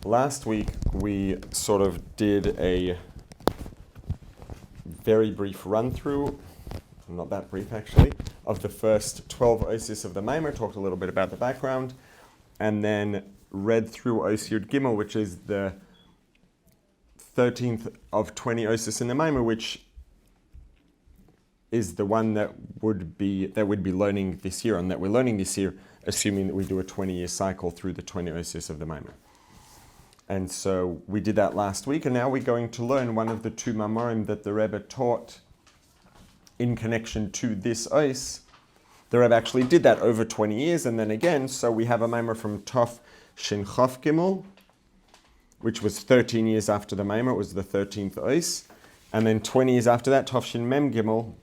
Last week we sort of did a very brief run-through, not that brief actually, of the first 12 osis of the maamar, talked a little bit about the background, and then read through Os Yud Gimel, which is the 13th of 20 osis in the maamar, which is the one that we'd be learning this year, and that we're learning this year, assuming that we do a 20-year cycle through the 20 osis of the maamar. And so we did that last week, and now we're going to learn one of the two maamarim that the Rebbe taught in connection to this os. The Rebbe actually did that over 20 years, and then again, so we have a maamar from Tov Shin Chof Gimel, which was 13 years after the maamar, it was the 13th os, and then 20 years after that, Tov Shin Mem Gimel,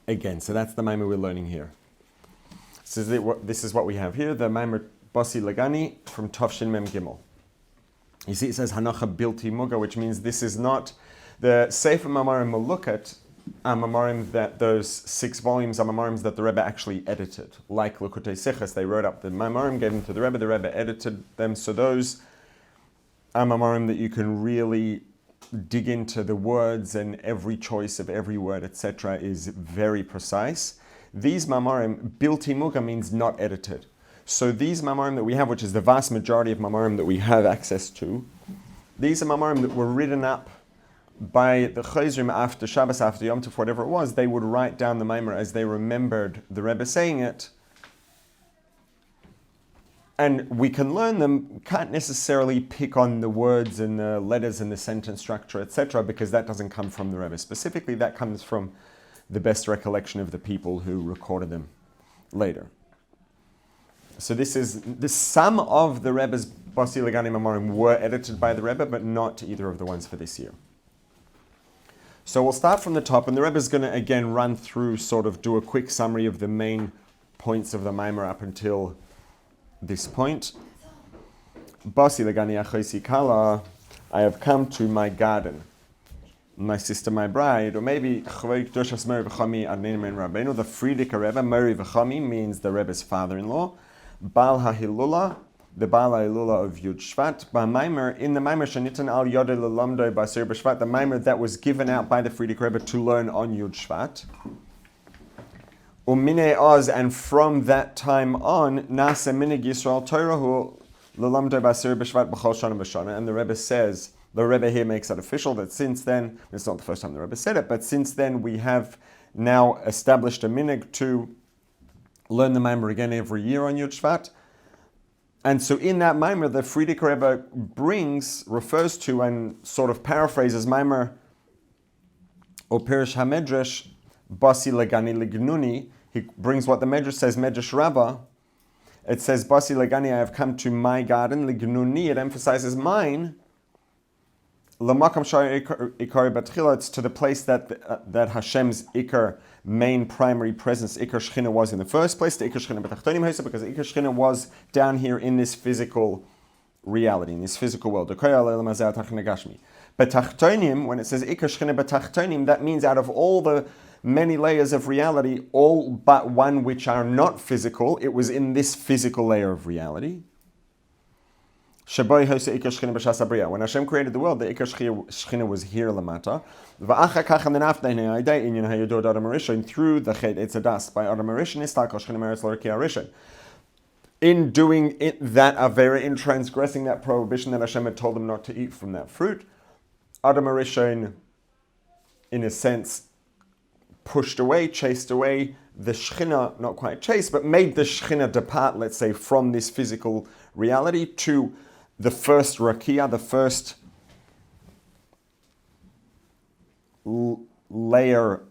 again. So that's the maamar we're learning here. This is what we have here, the maamar Bossi L'Gani from Tov Shin Mem Gimel. You see, it says Hanacha Bilti Muga, which means this is not the Sefer Maamarim Melukat, Maamarim that those 6 volumes are Maamarim that the Rebbe actually edited. Like Lukutei Sichas, they wrote up the Maamarim, gave them to the Rebbe edited them. So those are Maamarim that you can really dig into the words, and every choice of every word, etc., is very precise. These Maamarim, Bilti Muga means not edited. So these maamarim that we have, which is the vast majority of maamarim that we have access to, these are maamarim that were written up by the Chayzrim after Shabbos, after Yom Tov, whatever it was. They would write down the maamar as they remembered the Rebbe saying it. And we can learn them, can't necessarily pick on the words and the letters and the sentence structure, etc., because that doesn't come from the Rebbe specifically. That comes from the best recollection of the people who recorded them later. So this is some of the Rebbe's Bossi L'Gani Maamarim were edited by the Rebbe, but not either of the ones for this year. So we'll start from the top, and the Rebbe's going to again run through, sort of do a quick summary of the main points of the maamar up until this point. Bossi L'Gani Achoisi Kala, I have come to my garden, my sister, my bride, or maybe the Frierdikke Rebbe. Mori V'chami means the Rebbe's father-in-law. Baal HaHilula, the Baal HaHilula of Yud Shvat, maamar, in the maamar Shanitan al Yodeh L'Lamdoi B'Asir B'Shvat, the maamar that was given out by the Frierdikke Rebbe to learn on Yud Shvat. Umine Oz, and from that time on, Nase Minig Yisroel Toirahu L'Lamdoi B'Asir B'Shvat B'Chol Shana B'Shana, and the Rebbe says, the Rebbe here makes it official that since then, it's not the first time the Rebbe said it, but since then we have now established a minig to learn the maamar again every year on Yud Shvat. And so in that maamar, the Frierdikke Rebbe refers to and sort of paraphrases maamar or Perish HaMedrash Bossi L'Gani Lignuni. He brings what the Medrash says, Medrash Rabbah. It says, Bossi L'Gani, I have come to my garden, Lignuni, it emphasizes mine. L'makam shari ikari batchila, it's to the place that Hashem's ikar, main primary presence, ikar shechina, was in the first place. The ikar shechina b'tachtonim hesa, because ikar shechina was down here in this physical reality, in this physical world. But tachtonim, when it says ikar shechina b'tachtonim, that means out of all the many layers of reality, all but one which are not physical, it was in this physical layer of reality. When Hashem created the world, the Ikar Shechina was here lamata. Through the Chet Eitzadas by Adam Arishan, Istakal Shechina Meretz L'Reki Arishan. In doing it, that Avera, in transgressing that prohibition that Hashem had told them not to eat from that fruit, Adam Arishan, in a sense, pushed away, chased away the Shechina, not quite chased, but made the Shechina depart, let's say, from this physical reality to the first rakia, the first layer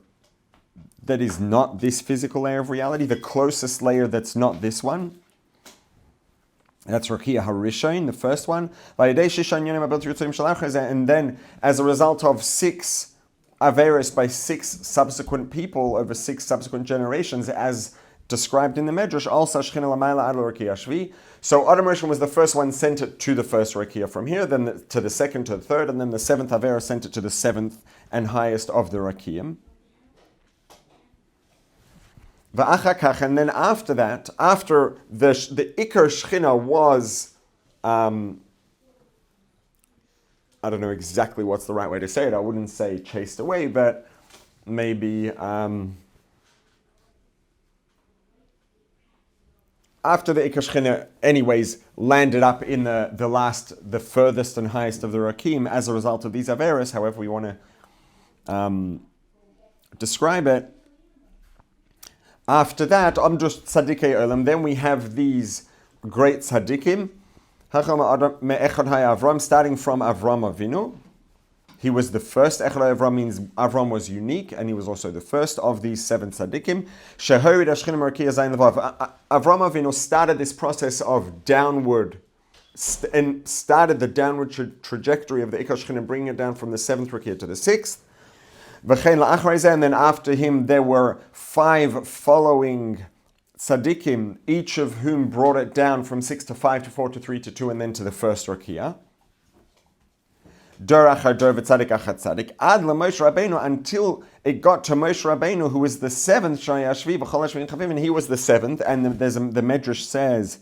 that is not this physical layer of reality, the closest layer that's not this one. That's rakia harishain, the first one. And then, as a result of 6 averos by 6 subsequent people over 6 subsequent generations, as described in the Medrash, also Shechina Lamayla Ad L'Rakia Shvi. So Adam Rishon was the first one, sent it to the first Rakia from here, then to the second, to the third, and then the 7th Avera sent it to the 7th and highest of the Rakiyim. And then after that, after the Ikar Shechina was I don't know exactly what's the right way to say it. I wouldn't say chased away, but maybe after the Ikar Shechina anyways landed up in the furthest and highest of the Rakim as a result of these Averas, however we want to describe it. After that, Amdrush Tzadikei Olam, then we have these great Tzadikim, Avram, starting from Avram Avinu. He was the first. Echad Avram means Avram was unique, and he was also the first of these 7 tzaddikim. Avram Avinu started this process of downward, and started the downward trajectory of the Ikar Shechina, bringing it down from the 7th Rakia to the 6th. And then after him, there were 5 following tzaddikim, each of whom brought it down from 6 to 5 to 4 to 3 to 2, and then to the first Rakia. Dor achar dor v'tzadik achar tzadik ad Moshe Rabbeinu, until it got to Moshe Rabbeinu, who was the 7th shayashvi b'chol hashvin chavivin, and he was the 7th. And the Medrash says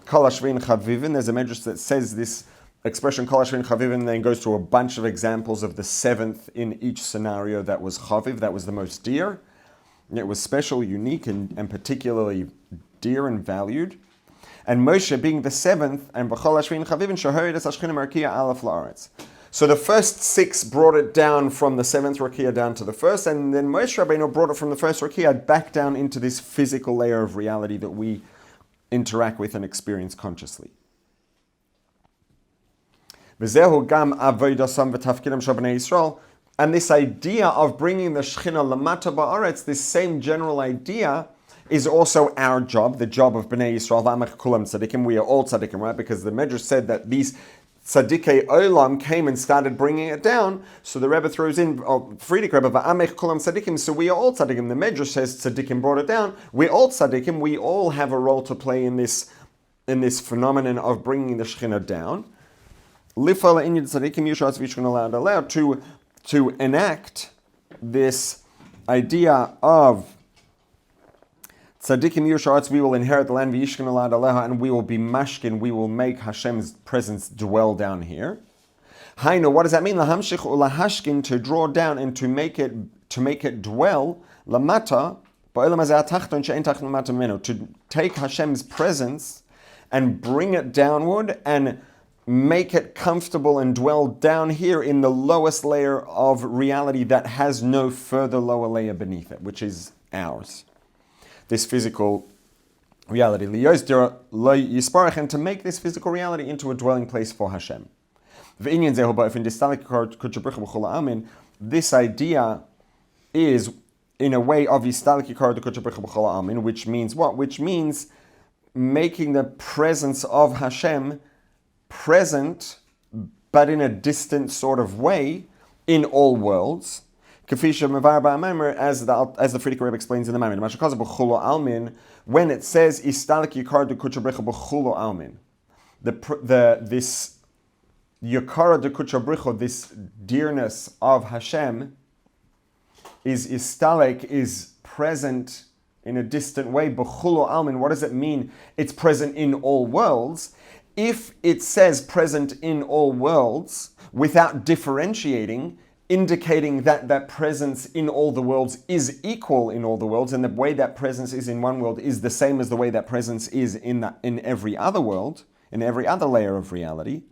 kol hashvin chavivin. There's a Medrash that says this expression kol hashvin chavivin, and then goes to a bunch of examples of the 7th in each scenario that was chaviv, that was the most dear. It was special, unique, and particularly dear and valued. And Moshe being the 7th, and b'chol hashvin chavivin shahorid es hashchina markia alaf la'aretz. So the first 6 brought it down from the 7th Rakia down to the first, and then Moshe Rabbeinu brought it from the first Rakia back down into this physical layer of reality that we interact with and experience consciously. And this idea of bringing the Shechina lamata ba'aretz, this same general idea, is also our job, the job of Bnei Yisrael. We are all tzaddikim, right? Because the Medrash said that these Tzadikei Olam came and started bringing it down. So the Rebbe throws in Frierdikke Rebbe va'amech kulam tzadikim. So we are all tzadikim. The Medrash says tzadikim brought it down. We're all tzadikim. We all have a role to play in this phenomenon of bringing the Shechina down. To enact this idea of Tzadikim Yusharats, we will inherit the land, v'yishkin alad aleha, and we will be mashkin, we will make Hashem's presence dwell down here. Hainu, what does that mean? Lahamshich ulahashkin, to draw down and to make it dwell, lamata, to take Hashem's presence and bring it downward and make it comfortable and dwell down here in the lowest layer of reality that has no further lower layer beneath it, which is ours. This physical reality. And to make this physical reality into a dwelling place for Hashem. This idea is in a way of which means what? Which means making the presence of Hashem present, but in a distant sort of way, in all worlds. As the Frierdikke Rebbe explains in the maamar, when it says "Istalik Yikar de Kuchabricha b'chulo almin," this Yikara de Kuchabricha, this dearness of Hashem, is Istalik, is present in a distant way. B'chulo almin, what does it mean? It's present in all worlds. If it says present in all worlds without differentiating, indicating that that presence in all the worlds is equal in all the worlds, and the way that presence is in one world is the same as the way that presence is in every other world, in every other layer of reality.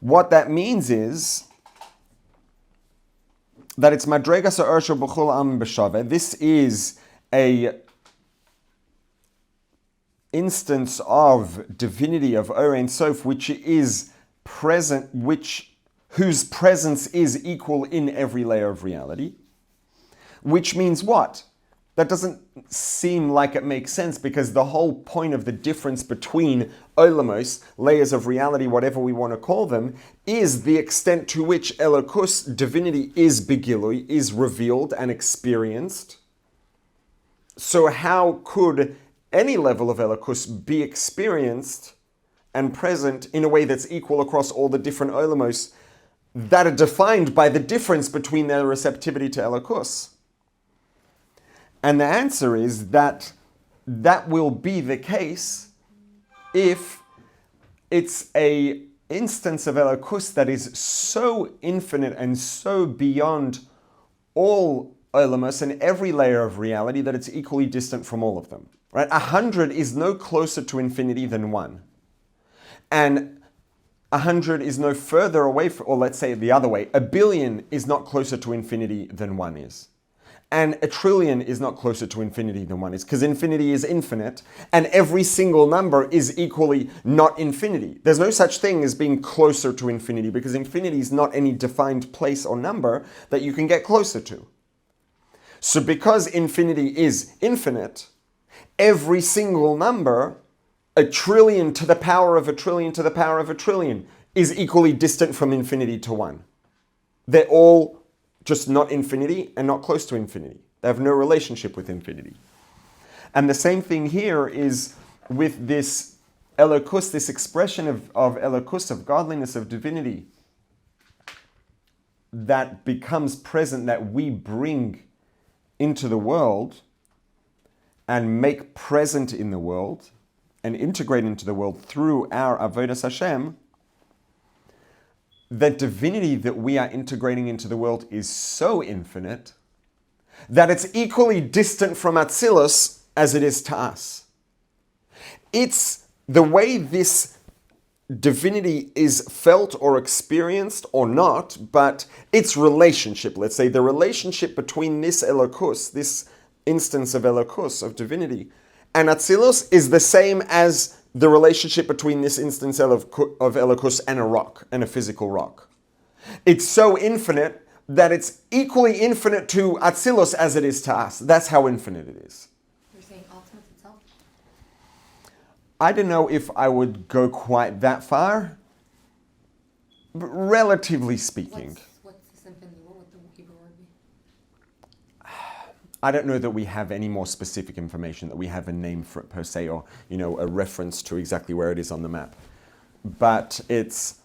What that means is that it's madrega sa'ersha b'chul am b'shaveh. This is a instance of divinity of Or Ein Sof, which is present, whose presence is equal in every layer of reality. Which means what? That doesn't seem like it makes sense, because the whole point of the difference between olamos, layers of reality, whatever we want to call them, is the extent to which Elokus, divinity, is begilui, is revealed and experienced. So how could any level of Elokus be experienced and present in a way that's equal across all the different olamos that are defined by the difference between their receptivity to Elokus? And the answer is that that will be the case if instance of Elokus that is so infinite and so beyond all Olamus and every layer of reality that it's equally distant from all of them. Right? 100 is no closer to infinity than 1. And 100 is no further away, or let's say it the other way, 1 billion is not closer to infinity than 1 is. And 1 trillion is not closer to infinity than 1 is, because infinity is infinite, and every single number is equally not infinity. There's no such thing as being closer to infinity, because infinity is not any defined place or number that you can get closer to. So because infinity is infinite, every single number, 1 trillion to the power of 1 trillion to the power of 1 trillion, is equally distant from infinity to 1. They're all just not infinity and not close to infinity. They have no relationship with infinity. And the same thing here is with this Elokus, this expression of Elokus, of godliness, of divinity, that becomes present, that we bring into the world and make present in the world and integrate into the world through our Avodas Hashem. The divinity that we are integrating into the world is so infinite that it's equally distant from Atzilus as it is to us. It's the way this divinity is felt or experienced or not, but its relationship, let's say the relationship between this Elokus, this instance of Elokus, of divinity, and Atzilus is the same as the relationship between this instance of Elokus and a rock, and a physical rock. It's so infinite that it's equally infinite to Atzilus as it is to us. That's how infinite it is. You're saying ultimate itself? I don't know if I would go quite that far, but relatively speaking. What's the symphony? What would the Hebrew word be? I don't know that we have any more specific information, that we have a name for it per se, or a reference to exactly where it is on the map. But it's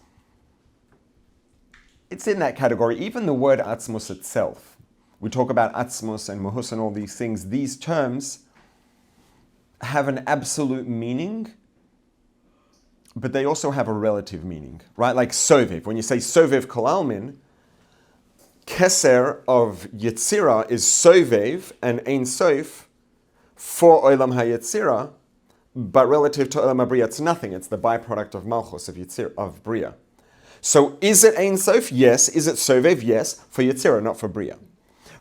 in that category. Even the word Atzmus itself. We talk about Atzmus and Muhus and all these things. These terms have an absolute meaning, but they also have a relative meaning, right? Like Sovev. When you say Sovev Kol Almin, Keser of Yetzira is Sovev and Ein Sof for Olam HaYetzira, but relative to Olam HaBriya, it's nothing. It's the byproduct of Malchus, of Yetzira, of Bria. So is it Ein Sof? Yes. Is it Sovev? Yes. For Yetzira, not for Bria.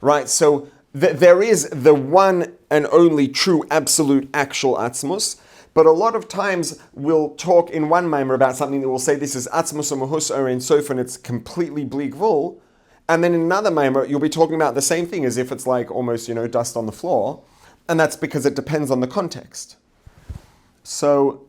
Right? So there is the one and only true, absolute, actual Atzmus, but a lot of times we'll talk in one maamar about something that we'll say this is Atzmus or Mahus or Ein Sof, and it's completely bleak vul. And then in another maamar, you'll be talking about the same thing as if it's like almost, dust on the floor. And that's because it depends on the context. So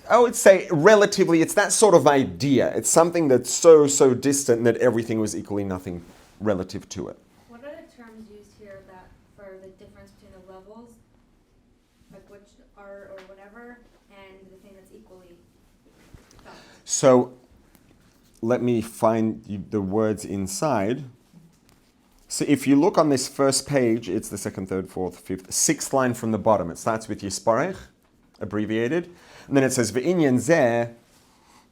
I would say relatively, it's that sort of idea. It's something that's so distant that everything was equally nothing relative to it. What are the terms used here that for the difference between the levels, like which are or whatever, and the thing that's equally felt? So let me find the words inside. So if you look on this first page, it's the second, third, fourth, fifth, sixth line from the bottom. It starts with Yisparech, abbreviated. And then it says, Ve'inyan zeh,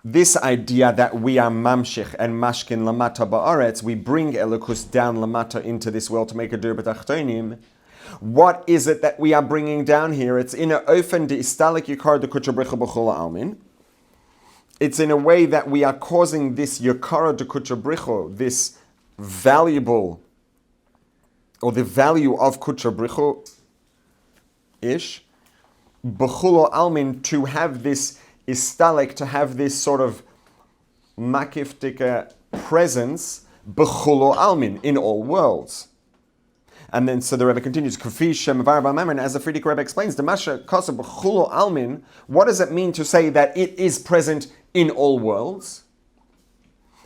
this idea that we are mamshich and mashkin lamata ba'aretz, we bring Elokus down lamata into this world to make a dur b'tachtonim. What is it that we are bringing down here? It's in a ofen de istalik yikar de kutrabricha b'chol almin. It's in a way that we are causing this yakara de kutrabricho, this valuable, or the value of kutrabricho-ish, b'chulo almin, to have this istalik, to have this sort of makiftika presence, b'chulo almin, in all worlds. And then, so the Rebbe continues, Kufi Shem Var Maamar, and as the Frierdikke Rebbe explains, Demasha Kosa b'chulo almin, what does it mean to say that it is present in all worlds?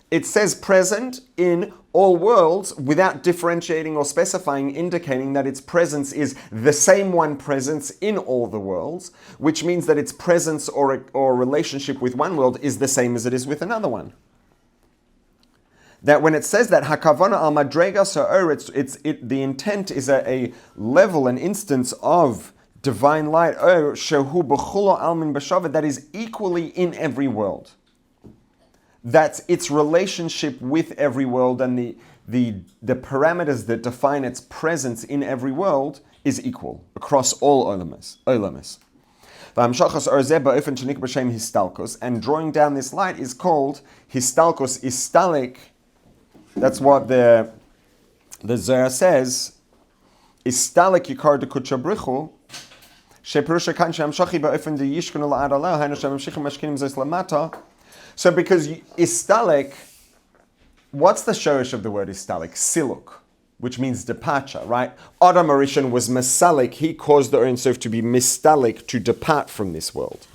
It says present in all worlds without differentiating or specifying, indicating that its presence is the same one presence in all the worlds, which means that its presence or relationship with one world is the same as it is with another one. That when it says that hakavana al madrega sa'or, the intent is a level, an instance of divine light, shehu b'chulo almin b'shavet, that is equally in every world. That's its relationship with every world, and the parameters that define its presence in every world is equal across all olamas. And drawing down this light is called histalkos istalik. That's what the Zohar says. Istalik yikar de kuchabrichu. So because istalik, what's the shorish of the word istalik? Siluk, which means departure, right? Adam Arishan was masalik, he caused the Ein Sof to be mistalik, to depart from this world.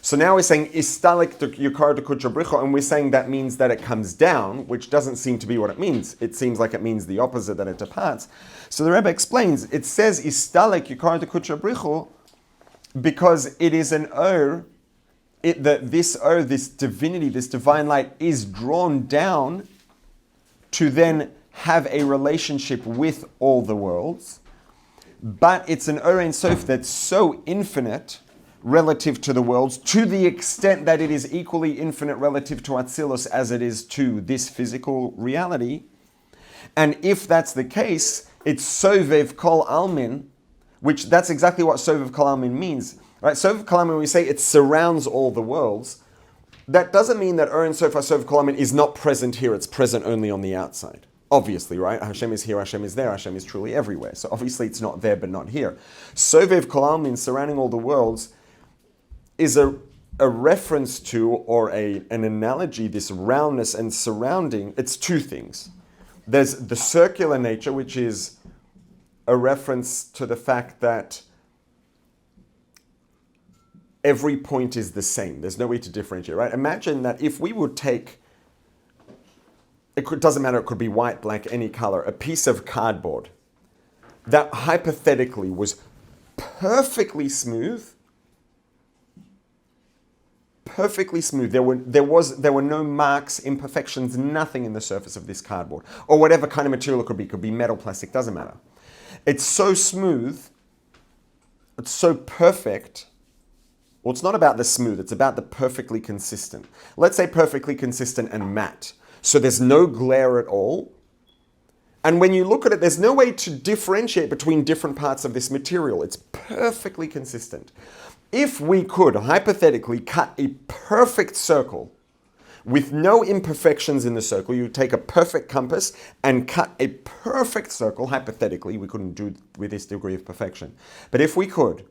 So now we're saying istalik yukar kuchabricho, and we're saying that means that it comes down, which doesn't seem to be what it means. It seems like it means the opposite, that it departs. So the Rebbe explains, it says istalik yukar kuchabricho because it is an this divinity, this divine light is drawn down to then have a relationship with all the worlds, but it's an Ein Sof that's so infinite relative to the worlds, to the extent that it is equally infinite relative to Atzilus as it is to this physical reality. And if that's the case, it's Sovev Kol Almin, which that's exactly what Sovev Kol Almin means. Right? Sovev Kol Almin, when we say it surrounds all the worlds, that doesn't mean that Ein Sof Sovev Kol Almin is not present here, it's present only on the outside. Obviously, right? Hashem is here, Hashem is there, Hashem is truly everywhere. So obviously it's not there but not here. Sovev Kol Almin, surrounding all the worlds, is a reference to, or an analogy, this roundness and surrounding. It's two things. There's the circular nature, which is a reference to the fact that every point is the same. There's no way to differentiate, right? Imagine that if we would take, doesn't matter, it could be white, black, any color, a piece of cardboard that hypothetically was perfectly smooth. There were no marks, imperfections, nothing in the surface of this cardboard, or whatever kind of material it could be metal, plastic, doesn't matter. It's so smooth, it's so perfect. Well, it's not about the smooth, it's about the perfectly consistent. Let's say perfectly consistent and matte. So there's no glare at all. And when you look at it, there's no way to differentiate between different parts of this material. It's perfectly consistent. If we could hypothetically cut a perfect circle with no imperfections in the circle, you take a perfect compass and cut a perfect circle, hypothetically, we couldn't do it with this degree of perfection. But if we could,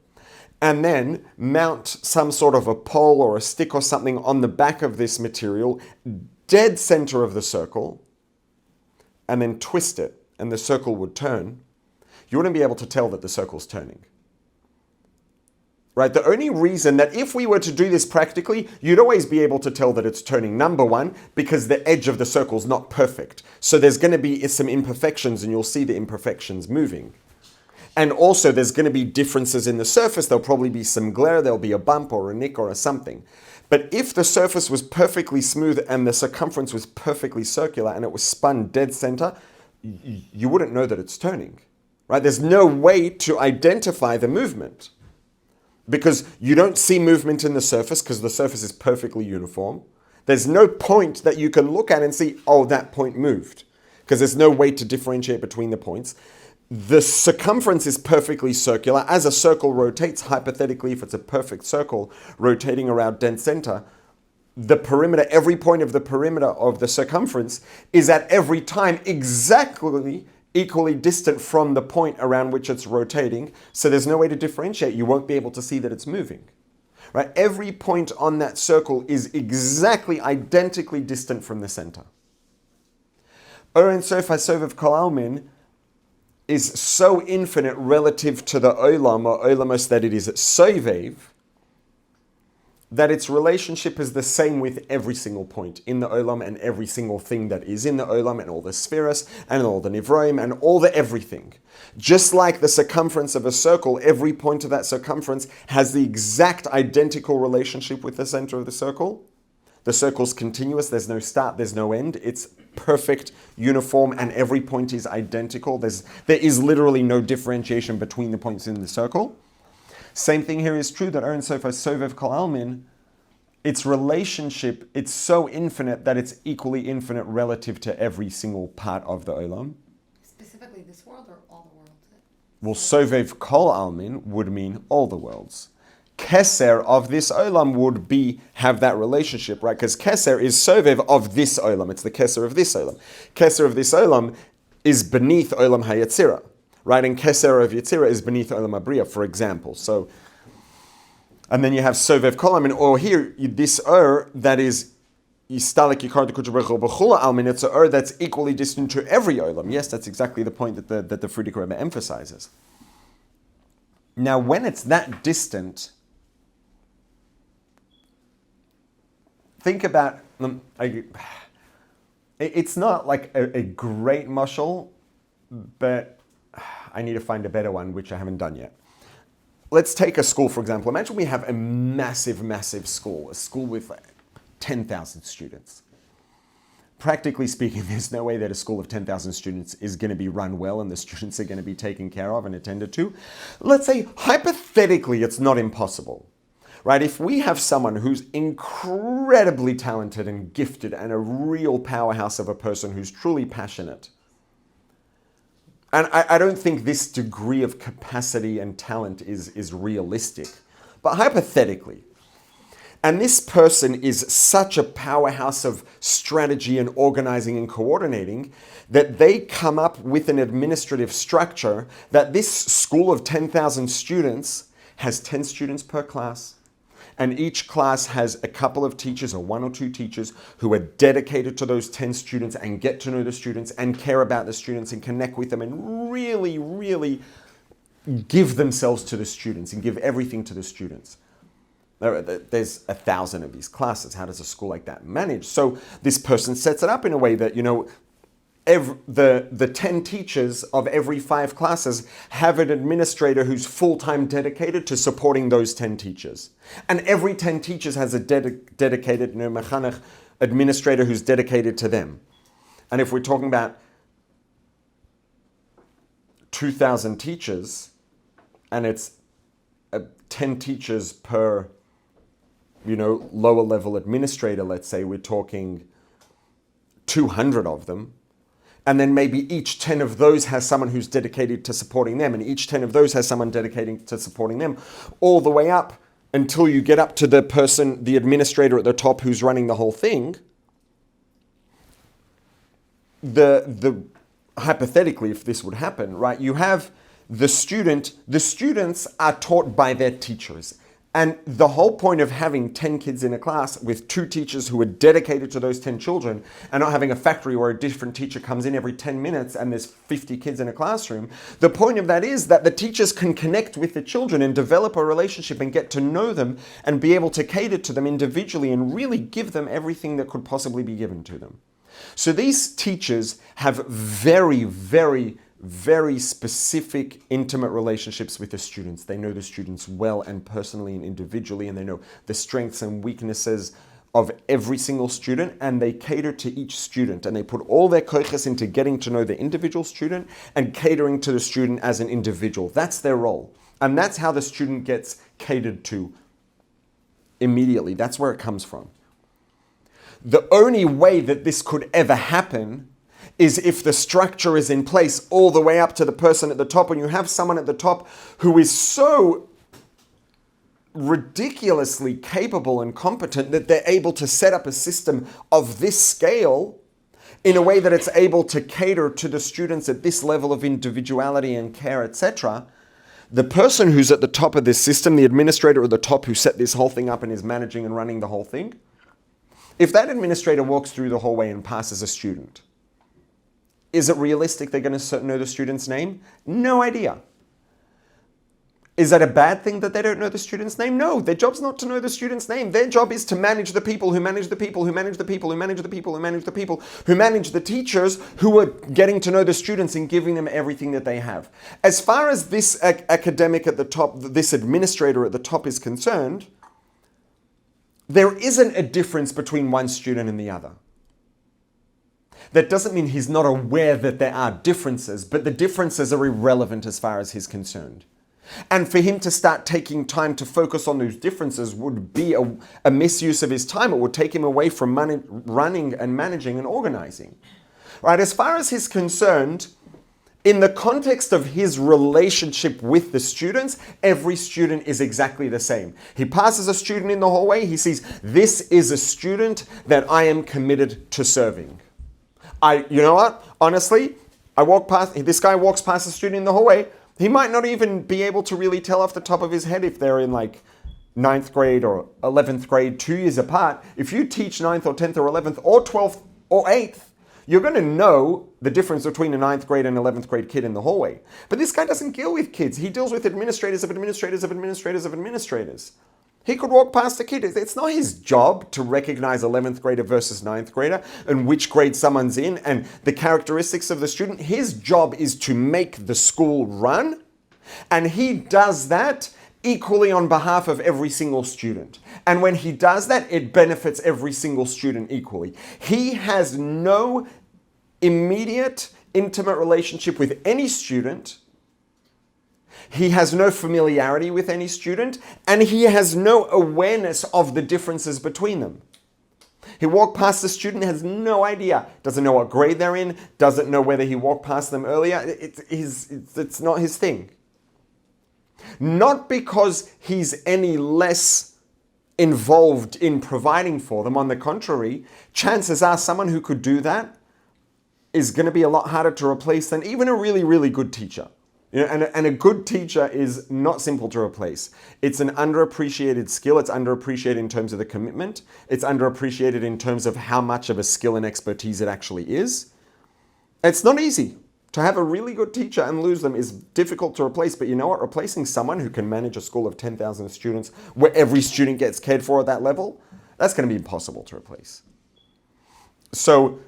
and then mount some sort of a pole or a stick or something on the back of this material, dead center of the circle, and then twist it, and the circle would turn, you wouldn't be able to tell that the circle's turning. Right? The only reason that if we were to do this practically, you'd always be able to tell that it's turning. Number one, because the edge of the circle's not perfect. So there's going to be some imperfections, and you'll see the imperfections moving. And also there's going to be differences in the surface. There'll probably be some glare, there'll be a bump or a nick or a something. But if the surface was perfectly smooth and the circumference was perfectly circular and it was spun dead center, you wouldn't know that it's turning. Right? There's no way to identify the movement. Because you don't see movement in the surface because the surface is perfectly uniform. There's no point that you can look at and see, oh, that point moved. Because there's no way to differentiate between the points. The circumference is perfectly circular. As a circle rotates, hypothetically, if it's a perfect circle rotating around dead center, the perimeter, every point of the perimeter of the circumference is at every time exactly equally distant from the point around which it's rotating. So there's no way to differentiate. You won't be able to see that it's moving. Right? Every point on that circle is exactly identically distant from the center. Ein Sof HaSovev Kol Almin is so infinite relative to the Olam, or Olamos, that it is Sovev, that its relationship is the same with every single point in the Olam and every single thing that is in the Olam and all the spheres and all the Nivroim and all the everything. Just like the circumference of a circle, every point of that circumference has the exact identical relationship with the center of the circle. The circle's continuous, there's no start, there's no end. It's perfect, uniform, and every point is identical. There is literally no differentiation between the points in the circle. Same thing here is true, that Ein Sof HaSovev Kol Almin its relationship, it's so infinite that it's equally infinite relative to every single part of the olam. Specifically this world or all the worlds? Well, Sovev Kol Almin would mean all the worlds. Keser of this olam would have that relationship, right? Because Keser is Sovev of this olam. It's the Keser of this olam. Keser of this olam is beneath olam hayetzira, right? And Keser of Yetzira is beneath olam abriya, for example. So, and then you have Sovev Kol Almin, or here, this that is Yistalek Yikar D'Kuch Baruch Hu B'chula Almin, it's a that's equally distant to every olam. Yes, that's exactly the point that the Frierdikke Rebbe emphasizes. Now, when it's that distant, think about, it's not like a great mashal, but I need to find a better one, which I haven't done yet. Let's take a school, for example. Imagine we have a massive, massive school, a school with 10,000 students. Practically speaking, there's no way that a school of 10,000 students is going to be run well and the students are going to be taken care of and attended to. Let's say, hypothetically, it's not impossible. Right? If we have someone who's incredibly talented and gifted and a real powerhouse of a person who's truly passionate, and I don't think this degree of capacity and talent is realistic, but hypothetically, and this person is such a powerhouse of strategy and organizing and coordinating that they come up with an administrative structure that this school of 10,000 students has 10 students per class. And each class has a couple of teachers or one or two teachers who are dedicated to those 10 students and get to know the students and care about the students and connect with them and really, really give themselves to the students and give everything to the students. There's 1,000 of these classes. How does a school like that manage? So this person sets it up in a way that, the 10 teachers of every 5 classes have an administrator who's full-time dedicated to supporting those 10 teachers. And every 10 teachers has a dedicated mechanech administrator who's dedicated to them. And if we're talking about 2,000 teachers, and it's 10 teachers per, lower level administrator, let's say we're talking 200 of them, and then maybe each 10 of those has someone who's dedicated to supporting them, and each 10 of those has someone dedicated to supporting them, all the way up until you get up to the person, the administrator at the top who's running the whole thing. The hypothetically, if this would happen, right, you have the students are taught by their teachers. And the whole point of having 10 kids in a class with 2 teachers who are dedicated to those 10 children and not having a factory where a different teacher comes in every 10 minutes and there's 50 kids in a classroom, the point of that is that the teachers can connect with the children and develop a relationship and get to know them and be able to cater to them individually and really give them everything that could possibly be given to them. So these teachers have very, very, very specific, intimate relationships with the students. They know the students well and personally and individually, and they know the strengths and weaknesses of every single student, and they cater to each student, and they put all their koiches into getting to know the individual student and catering to the student as an individual. That's their role. And that's how the student gets catered to immediately. That's where it comes from. The only way that this could ever happen is if the structure is in place all the way up to the person at the top, and you have someone at the top who is so ridiculously capable and competent that they're able to set up a system of this scale in a way that it's able to cater to the students at this level of individuality and care, etc. The person who's at the top of this system, the administrator at the top who set this whole thing up and is managing and running the whole thing, if that administrator walks through the hallway and passes a student, is it realistic they're going to know the student's name? No idea. Is that a bad thing that they don't know the student's name? No, their job's not to know the student's name. Their job is to manage the people who manage the people who manage the people who manage the people who manage the people who manage the teachers who are getting to know the students and giving them everything that they have. As far as this academic at the top, this administrator at the top is concerned, there isn't a difference between one student and the other. That doesn't mean he's not aware that there are differences, but the differences are irrelevant as far as he's concerned. And for him to start taking time to focus on those differences would be a misuse of his time. It would take him away from running and managing and organizing. Right? As far as he's concerned, in the context of his relationship with the students, every student is exactly the same. He passes a student in the hallway, he sees, this is a student that I am committed to serving. You know what? Honestly, this guy walks past a student in the hallway, he might not even be able to really tell off the top of his head if they're in like 9th grade or 11th grade, 2 years apart. If you teach 9th or 10th or 11th or 12th or 8th, you're going to know the difference between a 9th grade and 11th grade kid in the hallway. But this guy doesn't deal with kids. He deals with administrators of administrators of administrators of administrators. He could walk past a kid. It's not his job to recognize 11th grader versus 9th grader and which grade someone's in and the characteristics of the student. His job is to make the school run, and he does that equally on behalf of every single student. And when he does that, it benefits every single student equally. He has no immediate, intimate relationship with any student. He has no familiarity with any student, and he has no awareness of the differences between them. He walked past the student, has no idea, doesn't know what grade they're in, doesn't know whether he walked past them earlier. It's not his thing. Not because he's any less involved in providing for them. On the contrary, chances are someone who could do that is going to be a lot harder to replace than even a really, really good teacher. You know, and a good teacher is not simple to replace. It's an underappreciated skill. It's underappreciated in terms of the commitment. It's underappreciated in terms of how much of a skill and expertise it actually is. It's not easy. To have a really good teacher and lose them is difficult to replace, but you know what? Replacing someone who can manage a school of 10,000 students where every student gets cared for at that level, that's going to be impossible to replace. So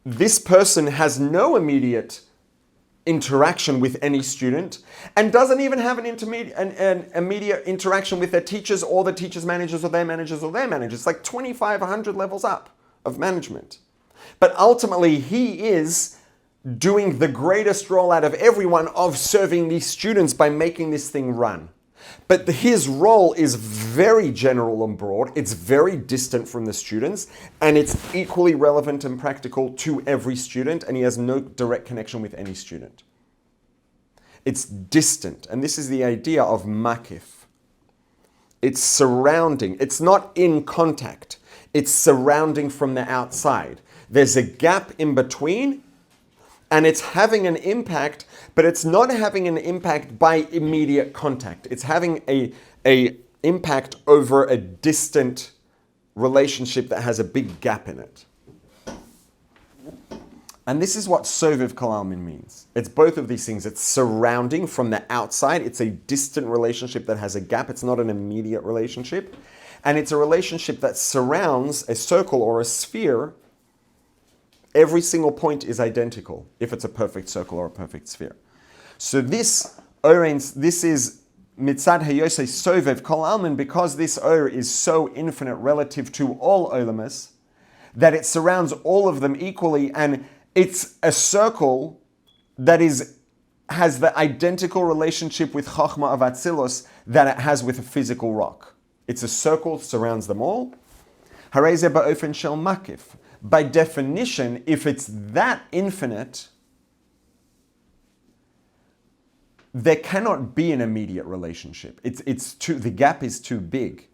this person has no immediate interaction with any student and doesn't even have an immediate interaction with their teachers or the teachers' managers or their managers or their managers. It's like 2,500 levels up of management. But ultimately, he is doing the greatest role out of everyone of serving these students by making this thing run. But his role is very general and broad. It's very distant from the students, and it's equally relevant and practical to every student, and he has no direct connection with any student. It's distant, and this is the idea of makif. It's surrounding. It's not in contact. It's surrounding from the outside. There's a gap in between, and it's having an impact, but it's not having an impact by immediate contact. It's having a impact over a distant relationship that has a big gap in it. And this is what Sovev Kol Almin means. It's both of these things. It's surrounding from the outside. It's a distant relationship that has a gap. It's not an immediate relationship. And it's a relationship that surrounds a circle or a sphere. Every single point is identical if it's a perfect circle or a perfect sphere. So this is Mitzad Hayosei Sovev Kol Almin, because this Or is so infinite relative to all Olamas that it surrounds all of them equally, and it's a circle that has the identical relationship with Chachma of Atzilus that it has with a physical rock. It's a circle, surrounds them all. Harei ze ba'ofen shel makif. By definition, if it's that infinite, there cannot be an immediate relationship. The gap is too big.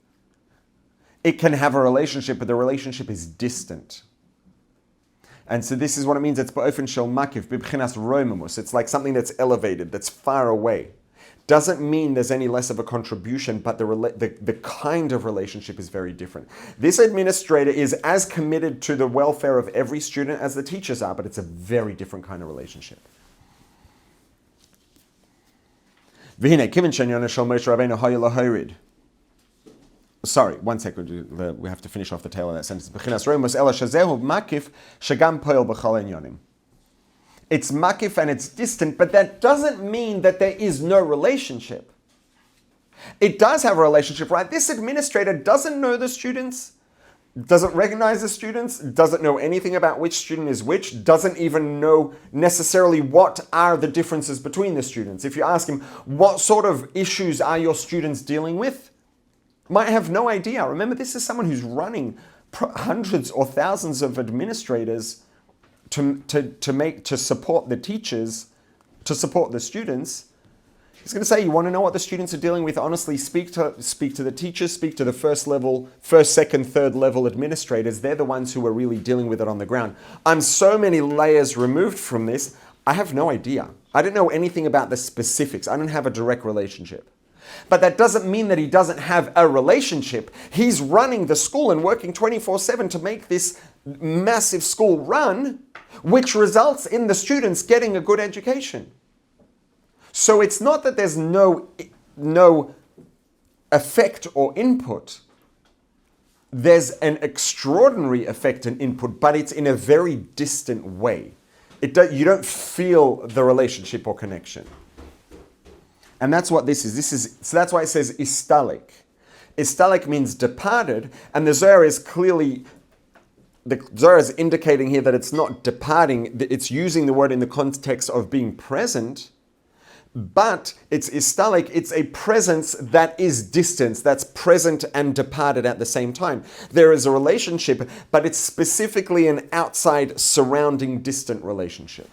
It can have a relationship, but the relationship is distant. And so this is what it means. It's ba'ofen shel makif, b'bchinas romamus. It's like something that's elevated, that's far away. Doesn't mean there's any less of a contribution, but the kind of relationship is very different. This administrator is as committed to the welfare of every student as the teachers are, but it's a very different kind of relationship. Sorry, one second. We have to finish off the tail of that sentence. It's makif and it's distant, but that doesn't mean that there is no relationship. It does have a relationship, right? This administrator doesn't know the students. doesn't recognize the students, doesn't know anything about which student is which, doesn't even know necessarily what are the differences between the students. If you ask him, what sort of issues are your students dealing with? Might have no idea. Remember, this is someone who's running hundreds or thousands of administrators to support the teachers, to support the students. He's going to say, you want to know what the students are dealing with? Honestly, speak to the teachers, speak to the first, second, third level administrators. They're the ones who are really dealing with it on the ground. I'm so many layers removed from this, I have no idea. I don't know anything about the specifics. I don't have a direct relationship. But that doesn't mean that he doesn't have a relationship. He's running the school and working 24/7 to make this massive school run, which results in the students getting a good education. So it's not that there's no effect or input. There's an extraordinary effect and input, but it's in a very distant way. You don't feel the relationship or connection. And that's what this is. So that's why it says istalik. Istalik means departed, and the Zohar is clearly, the Zohar is indicating here that it's not departing, it's using the word in the context of being present. But it's istalik, it's a presence that is distance, that's present and departed at the same time. There is a relationship, but it's specifically an outside, surrounding, distant relationship.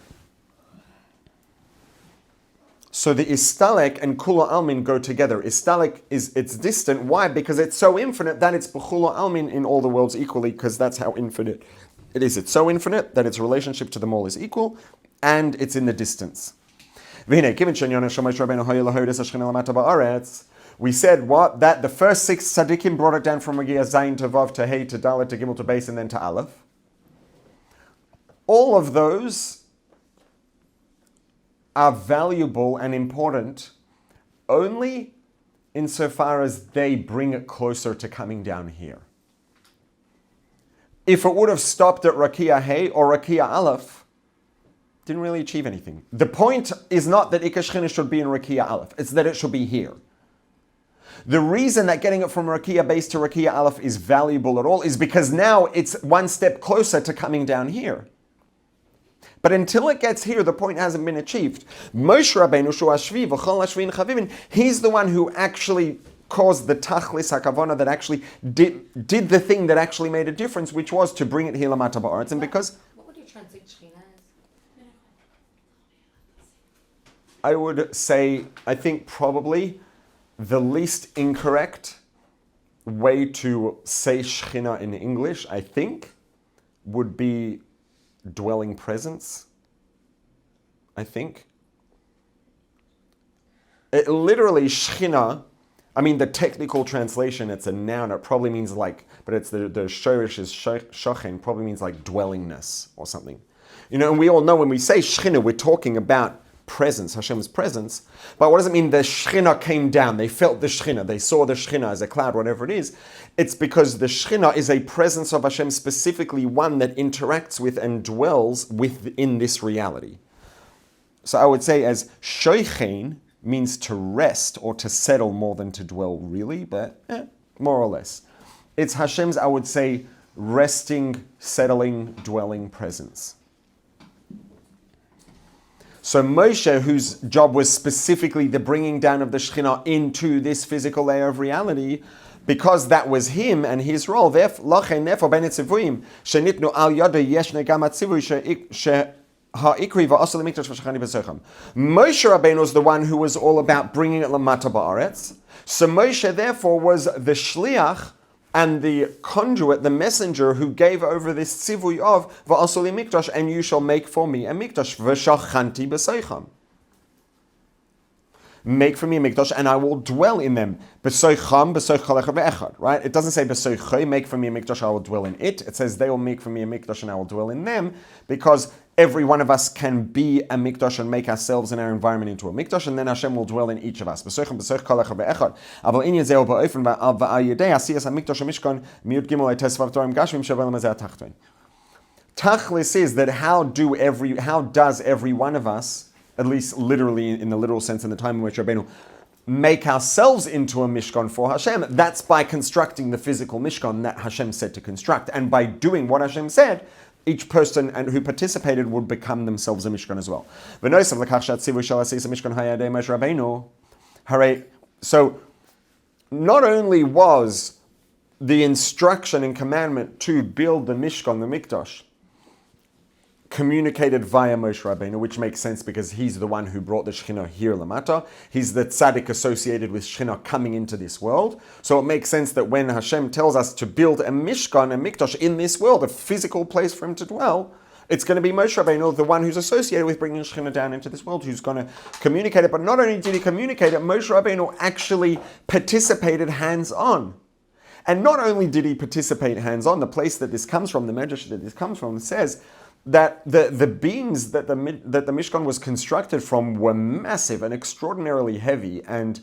So the istalek and kula almin go together. Istalek it's distant. Why? Because it's so infinite that it's b'chula almin in all the worlds equally, because that's how infinite it is. It's so infinite that its relationship to them all is equal, and it's in the distance. We said what? That the first 6 tzaddikim brought it down from Regia Zayin to Vav to Hey to Dalet to Gimel to Beis and then to Aleph. All of those are valuable and important only insofar as they bring it closer to coming down here. If it would have stopped at Rakia Hey or Rakia Aleph, didn't really achieve anything. The point is not that Ikar Shechina should be in Rakia Aleph, it's that it should be here. The reason that getting it from Rakia Base to Rakia Aleph is valuable at all is because now it's one step closer to coming down here. But until it gets here, the point hasn't been achieved. Moshe Rabbeinu Shu Hashvi v'chol Hashvi Chavivin, he's the one who actually caused the tachlis hakavana, that actually did the thing that actually made a difference, which was to bring it here lamata ba'aretz. And because What would you translate Shechina as? I would say, I think probably the least incorrect way to say Shechina in English, I think, would be dwelling presence. I think. It literally, Shechina, I mean the technical translation, it's a noun, it probably means like, but it's the shorish is shochen, probably means like dwellingness or something. You know, and we all know when we say Shechina, we're talking about presence, Hashem's presence. But what does it mean the Shechina came down? They felt the Shechina, they saw the Shechina as a cloud, whatever it is. It's because the Shechina is a presence of Hashem, specifically one that interacts with and dwells within this reality. So I would say as shoichen means to rest or to settle more than to dwell really, but more or less. It's Hashem's, I would say, resting, settling, dwelling presence. So Moshe, whose job was specifically the bringing down of the Shekhinah into this physical layer of reality, because that was him and his role, therefore, Moshe Rabbeinu is the one who was all about bringing it lamata ba'aretz. So Moshe, therefore, was the shliach and the conduit, the messenger who gave over this tzivui of va'asoli mikdash, and you shall make for me a mikdash v'shachanti b'soicham. Make for me a mikdash, and I will dwell in them. B'soicham b'soich chalecha ve'echad. Right? It doesn't say b'soichai, make for me a mikdash, I will dwell in it. It says they will make for me a mikdash, and I will dwell in them, because every one of us can be a mikdash and make ourselves and our environment into a mikdash, and then Hashem will dwell in each of us. Tachlis is that how does every one of us, at least literally in the literal sense in the time in which Rabbeinu make ourselves into a Mishkan for Hashem, that's by constructing the physical Mishkan that Hashem said to construct. And by doing what Hashem said, each person who participated would become themselves a Mishkan as well. So not only was the instruction and commandment to build the Mishkan, the Mikdash, communicated via Moshe Rabbeinu, which makes sense because he's the one who brought the Shekhinah here lamata. He's the tzaddik associated with Shekhinah coming into this world. So it makes sense that when Hashem tells us to build a Mishkan, a Mikdash in this world, a physical place for him to dwell, it's going to be Moshe Rabbeinu, the one who's associated with bringing Shekhinah down into this world, who's going to communicate it. But not only did he communicate it, Moshe Rabbeinu actually participated hands-on. And not only did he participate hands-on, the place that this comes from, the medrash that this comes from, says that the beams that the Mishkan was constructed from were massive and extraordinarily heavy, and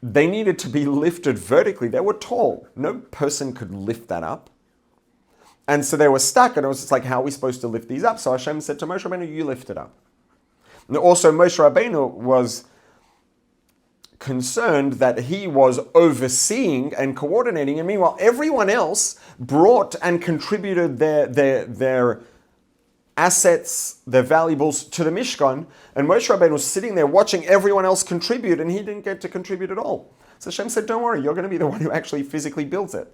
they needed to be lifted vertically. They were tall. No person could lift that up. And so they were stuck, and it was just like, how are we supposed to lift these up? So Hashem said to Moshe Rabbeinu, you lift it up. And also Moshe Rabbeinu was concerned that he was overseeing and coordinating, and meanwhile everyone else brought and contributed their assets, their valuables to the Mishkan, and Moshe Rabbeinu was sitting there watching everyone else contribute, and he didn't get to contribute at all. So Hashem said, don't worry, you're going to be the one who actually physically builds it.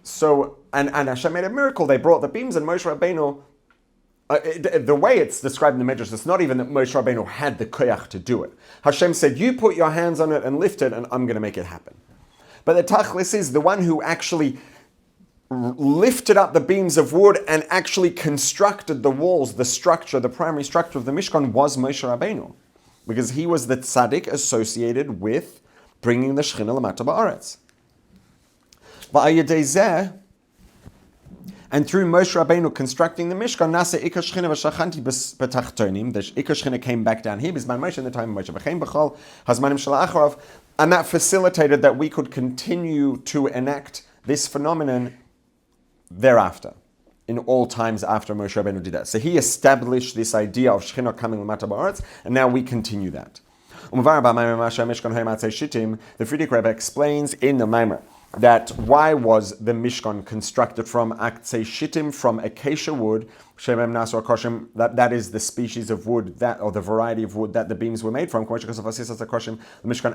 So, and Hashem made a miracle. They brought the beams, and Moshe Rabbeinu, the way it's described in the Medrash, it's not even that Moshe Rabbeinu had the koyach to do it. Hashem said, you put your hands on it and lift it, and I'm going to make it happen. But the tachlis is the one who actually lifted up the beams of wood and actually constructed the walls, the structure, the primary structure of the Mishkan was Moshe Rabbeinu, because he was the tzaddik associated with bringing the Shekhinah lamata ba'aretz. And through Moshe Rabbeinu constructing the Mishkan, Nasa Ikar Shechina v'Shachanti b'Tachtonim, the Ikar Shechina came back down here, Bizman Moshe, in the time of Moshe v'chein b'chol hazmanim shel ha'acharav, and that facilitated that we could continue to enact this phenomenon thereafter, in all times after Moshe Rabbeinu did that. So he established this idea of Shechina coming l'mata ba'aretz, and now we continue that. The Frierdikke Rebbe explains in the maamar that why was the Mishkan constructed from Aktsei Shittim, from acacia wood, Shemem Nasor Koshim, that is the species of wood, that or the variety of wood that the beams were made from. The Mishkan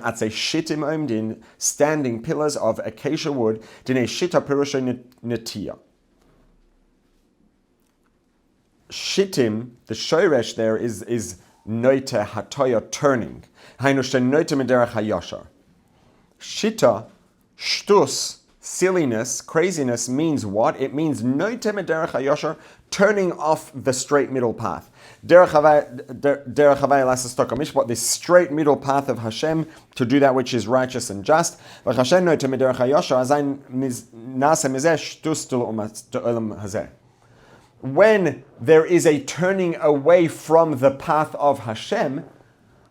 Atsei Shittim Omdin, standing pillars of acacia wood, Dine Shita Pirusha Netia. Shittim, the shoresh there is noite hatoya, turning. Hainu shenoite mederach hayashar. Shita, shtus, silliness, craziness means what? It means noite mederach hayashar, turning off the straight middle path. Derech havai lasastokah mishpat, this straight middle path of Hashem to do that which is righteous and just. V'Hashem noite mederach hayashar azayin nasa mizeh shtus olam hazeh. When there is a turning away from the path of Hashem,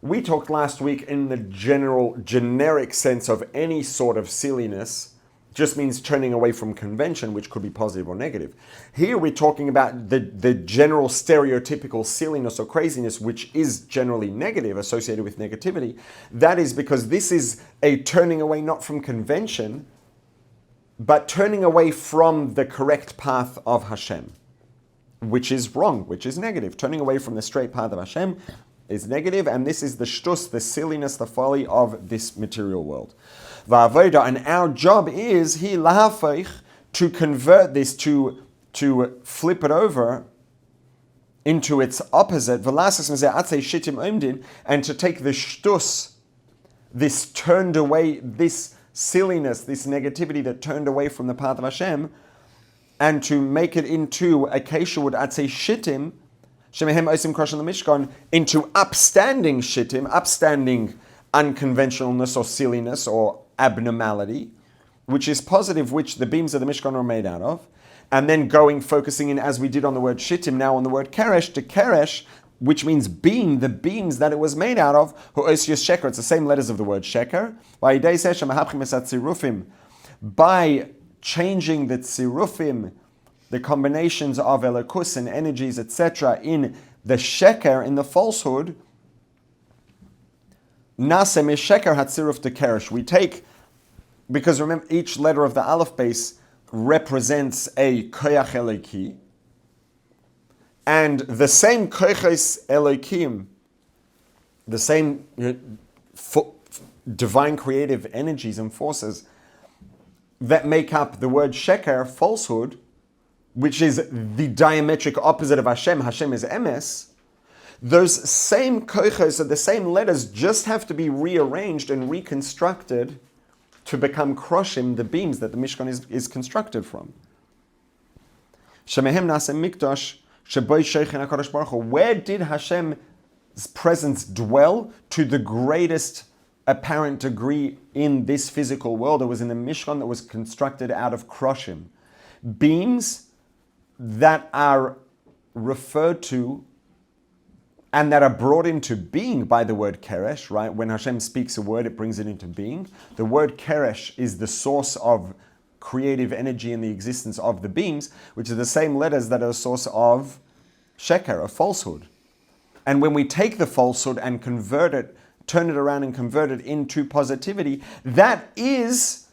we talked last week in the generic sense of any sort of silliness, just means turning away from convention, which could be positive or negative. Here we're talking about the general stereotypical silliness or craziness, which is generally negative, associated with negativity. That is because this is a turning away not from convention, but turning away from the correct path of Hashem, which is wrong, which is negative. Turning away from the straight path of Hashem is negative, and this is the shtus, the silliness, the folly of this material world. Va'avoda, and our job is he lahafeich, to convert this, to flip it over into its opposite, v'lasas mezeh atzei shittim omdin, and to take the shtus, this turned away, this silliness, this negativity that turned away from the path of Hashem, and to make it into acacia wood, atzei shittim, shemehem osim kroshon l'mishkan, into upstanding shittim, upstanding unconventionalness or silliness or abnormality, which is positive, which the beams of the Mishkan are made out of, and then focusing in, as we did on the word shittim, now on the word keresh, to keresh, which means beam, the beams that it was made out of, ho'osius sheker, it's the same letters of the word sheker, by changing the tzirufim, the combinations of elokus and energies, etc., in the sheker, in the falsehood, Nase Mesheker Hatziruf de Keresh. We take, because remember, each letter of the Aleph base represents a Koyach Eloki, and the same Koyches Elokim, the same divine creative energies and forces that make up the word Sheker, falsehood, which is the diametric opposite of Hashem. Hashem is Emes. Those same koiches, or the same letters, just have to be rearranged and reconstructed to become kroshim, the beams that the Mishkan is constructed from. Shemehem nasem mikdash sheboi sheichin HaKadosh Baruch Hu. Where did Hashem's presence dwell to the greatest apparent degree in this physical world? It was in the Mishkan that was constructed out of kroshim, beams that are referred to and that are brought into being by the word keresh, right? When Hashem speaks a word, it brings it into being. The word keresh is the source of creative energy in the existence of the beams, which are the same letters that are the source of sheker, of falsehood. And when we take the falsehood and convert it, turn it around and convert it into positivity, that is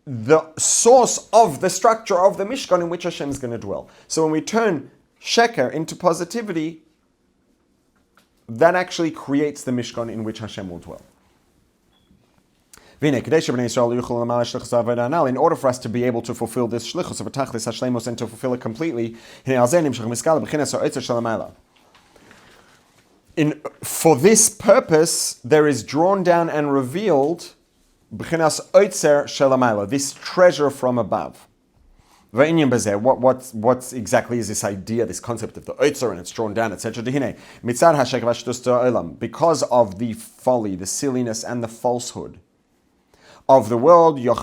the source of the structure of the Mishkan in which Hashem is going to dwell. So when we turn sheker into positivity, that actually creates the Mishkan in which Hashem will dwell. In order for us to be able to fulfill this shlichus, and to fulfill it completely, for this purpose, there is drawn down and revealed this treasure from above. What exactly is this idea, this concept of the oitzer, and it's drawn down, etc. Because of the folly, the silliness, and the falsehood of the world, right?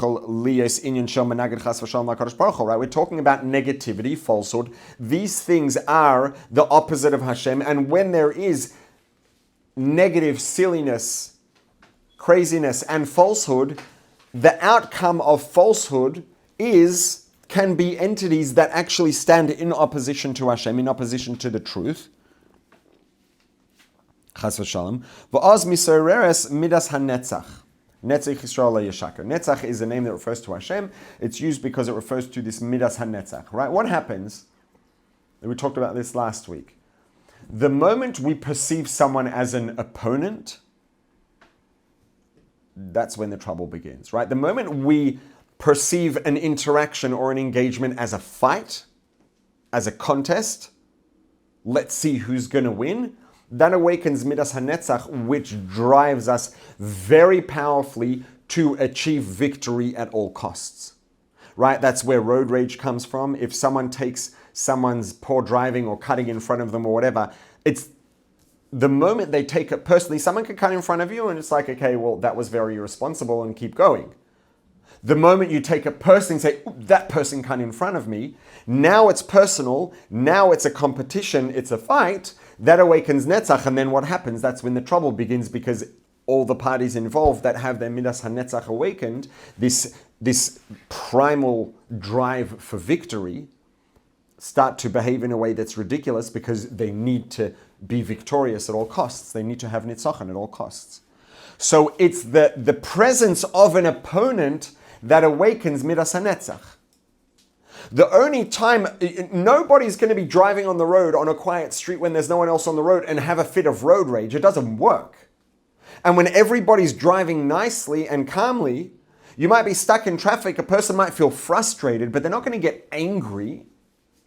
We're talking about negativity, falsehood. These things are the opposite of Hashem, and when there is negative silliness, craziness, and falsehood, the outcome of falsehood can be entities that actually stand in opposition to Hashem, in opposition to the truth. Chas v'shalom. V'oz misoreres midas hanetzach. Netzach Yisroel yeshakar. Netzach is a name that refers to Hashem. It's used because it refers to this midas hanetzach. Right? What happens? We talked about this last week. The moment we perceive someone as an opponent, that's when the trouble begins. Right? The moment we perceive an interaction or an engagement as a fight, as a contest, let's see who's going to win, that awakens Midas HaNetzach, which drives us very powerfully to achieve victory at all costs. Right? That's where road rage comes from. If someone takes someone's poor driving or cutting in front of them or whatever, it's the moment they take it personally. Someone can cut in front of you and it's like, okay, well, that was very irresponsible, and keep going. The moment you take it personally and say, that person cut in front of me, now it's personal, now it's a competition, it's a fight, that awakens Netzach, and then what happens? That's when the trouble begins, because all the parties involved that have their Midas HaNetzach awakened, this primal drive for victory, start to behave in a way that's ridiculous because they need to be victorious at all costs. They need to have Nitzachon at all costs. So it's the presence of an opponent that awakens Midas HaNetzach. The only time, nobody's going to be driving on the road on a quiet street when there's no one else on the road and have a fit of road rage. It doesn't work. And when everybody's driving nicely and calmly, you might be stuck in traffic, a person might feel frustrated, but they're not going to get angry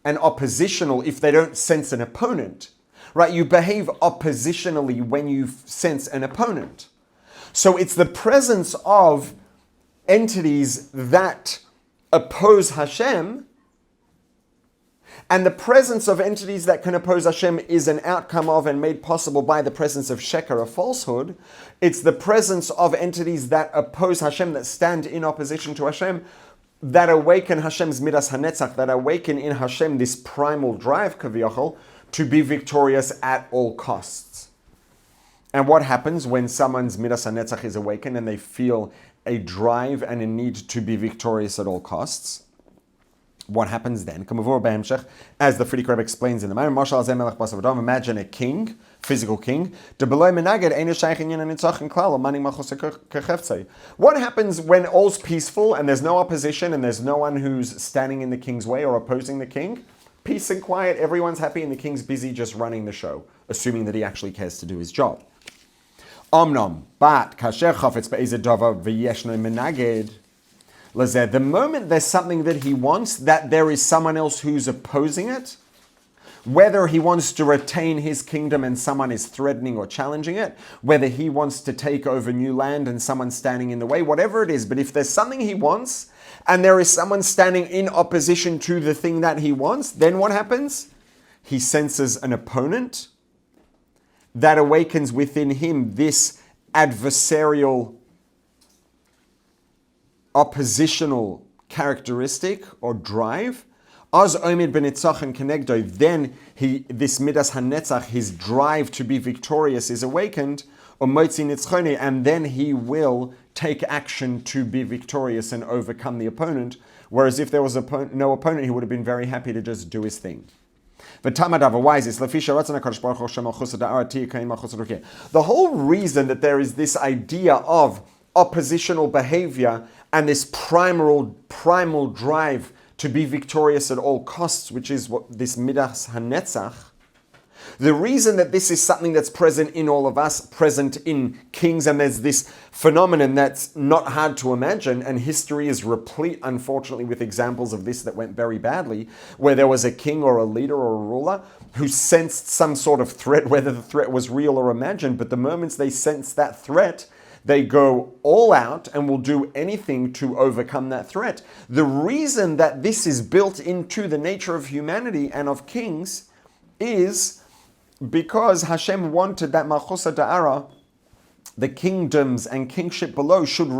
and oppositional if they don't sense an opponent. Right? You behave oppositionally when you sense an opponent. So it's the presence of entities that oppose Hashem, and the presence of entities that can oppose Hashem is an outcome of and made possible by the presence of sheker, of falsehood. It's the presence of entities that oppose Hashem, that stand in opposition to Hashem, that awaken Hashem's Midas HaNetzach, that awaken in Hashem this primal drive, kaviyachol, to be victorious at all costs. And what happens when someone's Midas HaNetzach is awakened and they feel a drive and a need to be victorious at all costs? What happens then? As the Frierdikke Rebbe explains in the maamar, imagine a king, physical king. What happens when all's peaceful and there's no opposition and there's no one who's standing in the king's way or opposing the king? Peace and quiet, everyone's happy, and the king's busy just running the show, assuming that he actually cares to do his job. Omnom, but kasher chafetz be'ezeh davar v'yeshno menaged. The moment there's something that he wants, that there is someone else who's opposing it, whether he wants to retain his kingdom and someone is threatening or challenging it, whether he wants to take over new land and someone's standing in the way, whatever it is, but if there's something he wants and there is someone standing in opposition to the thing that he wants, then what happens? He senses an opponent that awakens within him this adversarial, oppositional characteristic or drive. Az omid b'nitzachan kenegdo, then this midas hanetzach, his drive to be victorious, is awakened. Umotzi nitzchoni, and then he will take action to be victorious and overcome the opponent. Whereas if there was no opponent, he would have been very happy to just do his thing. The whole reason that there is this idea of oppositional behavior and this primal drive to be victorious at all costs, which is what this midas hanetzach, the reason that this is something that's present in all of us, present in kings, and there's this phenomenon that's not hard to imagine, and history is replete, unfortunately, with examples of this that went very badly, where there was a king or a leader or a ruler who sensed some sort of threat, whether the threat was real or imagined, but the moments they sense that threat, they go all out and will do anything to overcome that threat. The reason that this is built into the nature of humanity and of kings is because Hashem wanted that Malchus Da'ara, the kingdoms and kingship below, should be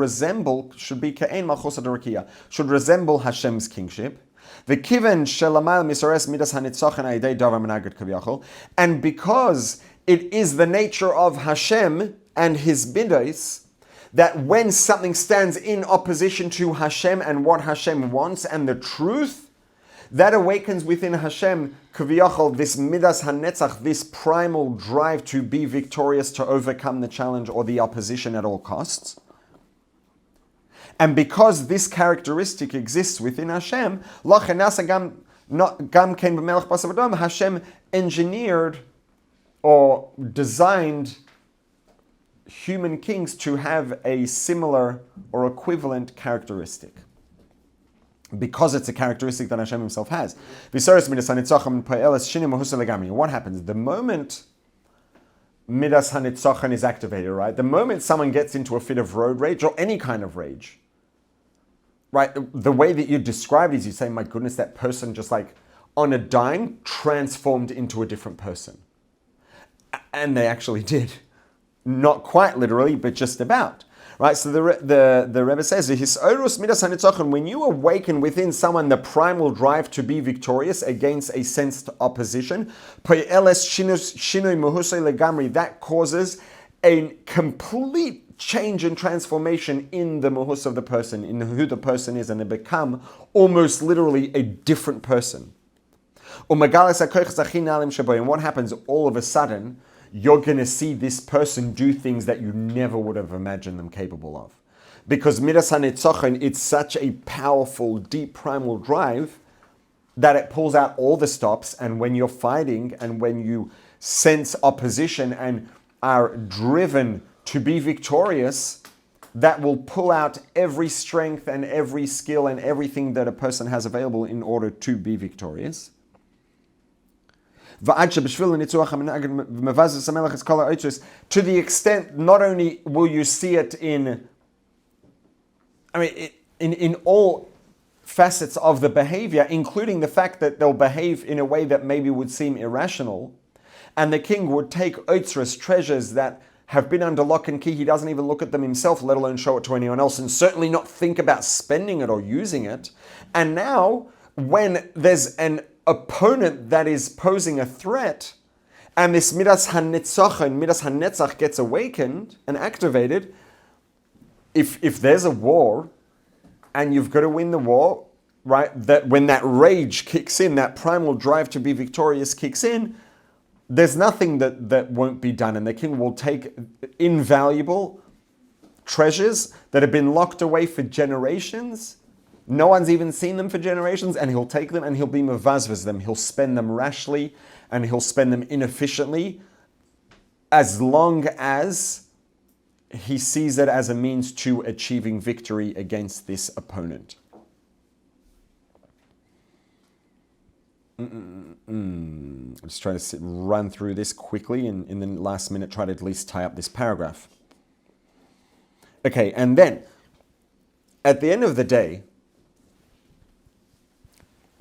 Ka'en Malchus Da'rakia, should resemble Hashem's kingship. And because it is the nature of Hashem and His midos, that when something stands in opposition to Hashem and what Hashem wants and the truth, that awakens within Hashem, kaviyachol, this midas hanetzach, this primal drive to be victorious, to overcome the challenge or the opposition at all costs. And because this characteristic exists within Hashem, Hashem engineered or designed human kings to have a similar or equivalent characteristic, because it's a characteristic that Hashem Himself has. What happens? The moment Midas HaNitzachan is activated, right? The moment someone gets into a fit of road rage or any kind of rage, right? The way that you describe it is you say, my goodness, that person just like on a dime transformed into a different person. And they actually did. Not quite literally, but just about. Right, so the Rebbe says, when you awaken within someone the primal drive to be victorious against a sensed opposition, that causes a complete change and transformation in the muhus of the person, in who the person is, and they become almost literally a different person. And what happens all of a sudden? You're going to see this person do things that you never would have imagined them capable of. Because Midas HaNitzachan, it's such a powerful, deep primal drive that it pulls out all the stops, and when you're fighting and when you sense opposition and are driven to be victorious, that will pull out every strength and every skill and everything that a person has available in order to be victorious. To the extent, not only will you see it in all facets of the behavior, including the fact that they'll behave in a way that maybe would seem irrational, and the king would take oitzrus, treasures that have been under lock and key. He doesn't even look at them himself, let alone show it to anyone else, and certainly not think about spending it or using it. And now, when there's an opponent that is posing a threat, and this midas hanetzach gets awakened and activated, if there's a war and you've got to win the war, right? That when that rage kicks in, that primal drive to be victorious kicks in, there's nothing that won't be done. And the king will take invaluable treasures that have been locked away for generations. No one's even seen them for generations, and he'll take them and he'll be mevazvaz them. He'll spend them rashly and he'll spend them inefficiently, as long as he sees it as a means to achieving victory against this opponent. Let's try to run through this quickly and in the last minute try to at least tie up this paragraph. Okay, and then at the end of the day,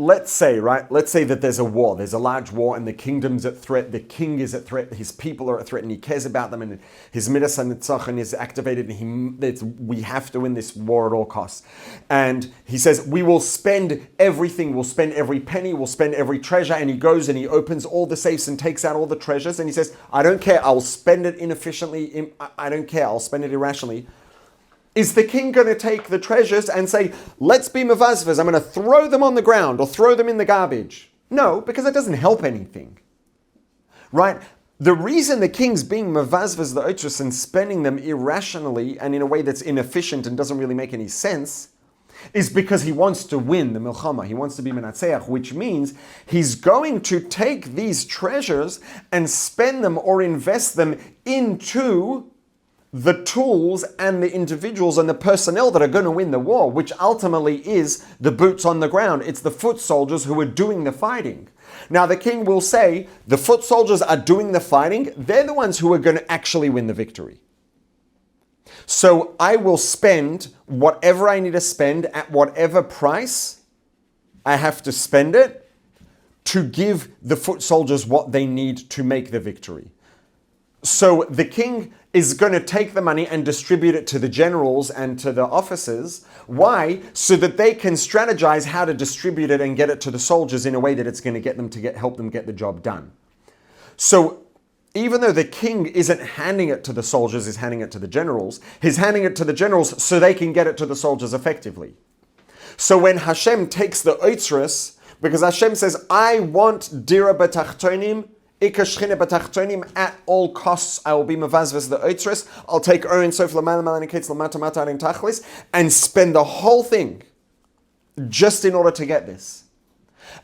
let's say that there's a war, there's a large war, and the kingdom's at threat, the king is at threat, his people are at threat, and he cares about them, and his midas hanitzachon is activated, and we have to win this war at all costs. And he says, we will spend everything, we'll spend every penny, we'll spend every treasure, and he goes and he opens all the safes and takes out all the treasures, and he says, I don't care, I'll spend it inefficiently, I don't care, I'll spend it irrationally. Is the king going to take the treasures and say, let's be mevazvaz, I'm going to throw them on the ground or throw them in the garbage? No, because it doesn't help anything. Right? The reason the king's being mevazvaz the oitros and spending them irrationally and in a way that's inefficient and doesn't really make any sense is because he wants to win the milchama. He wants to be menatzeach, which means he's going to take these treasures and spend them or invest them into the tools and the individuals and the personnel that are going to win the war, which ultimately is the boots on the ground. It's the foot soldiers who are doing the fighting. Now the king will say, the foot soldiers are doing the fighting, they're the ones who are going to actually win the victory. So I will spend whatever I need to spend at whatever price I have to spend it to give the foot soldiers what they need to make the victory. So the king is going to take the money and distribute it to the generals and to the officers. Why? So that they can strategize how to distribute it and get it to the soldiers in a way that it's going to get them to help them get the job done. So even though the king isn't handing it to the soldiers, he's handing it to the generals, he's handing it to the generals so they can get it to the soldiers effectively. So when Hashem takes the oitzrus, because Hashem says, I want dira b'tachtonim, at all costs, I will be mevazvaz the oitzrus. I'll take Oren Sof Lamal Malaniketz Lamata Mata Arin Tachlis and spend the whole thing just in order to get this.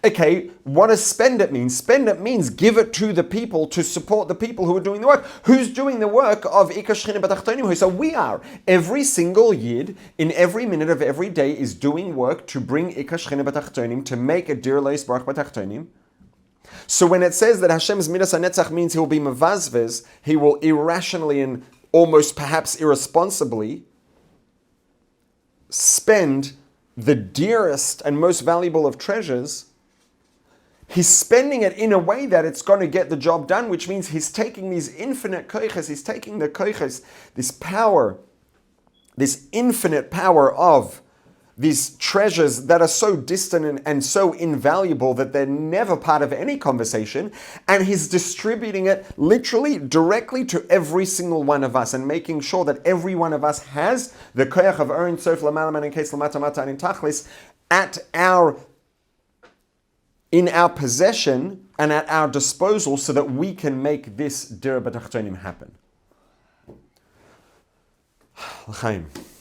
Okay, what does spend it mean? Spend it means give it to the people to support the people who are doing the work. Who's doing the work of Ikashchine B'tachtonim? So we are. Every single yid in every minute of every day is doing work to bring Ikashchine B'tachtonim, to make a dir leis barach B'tachtonim. So when it says that Hashem's midas hanetzach means he will be mevazvez, he will irrationally and almost perhaps irresponsibly spend the dearest and most valuable of treasures, he's spending it in a way that it's going to get the job done, which means he's taking these infinite koiches, he's taking the koiches, this power, this infinite power of these treasures that are so distant and so invaluable that they're never part of any conversation, and he's distributing it literally directly to every single one of us and making sure that every one of us has the koyach of Oren Sof Lamalaman and Kes Lamata Mata and Tachlis in our possession and at our disposal so that we can make this Dira B'tachtonim happen. L'chaim.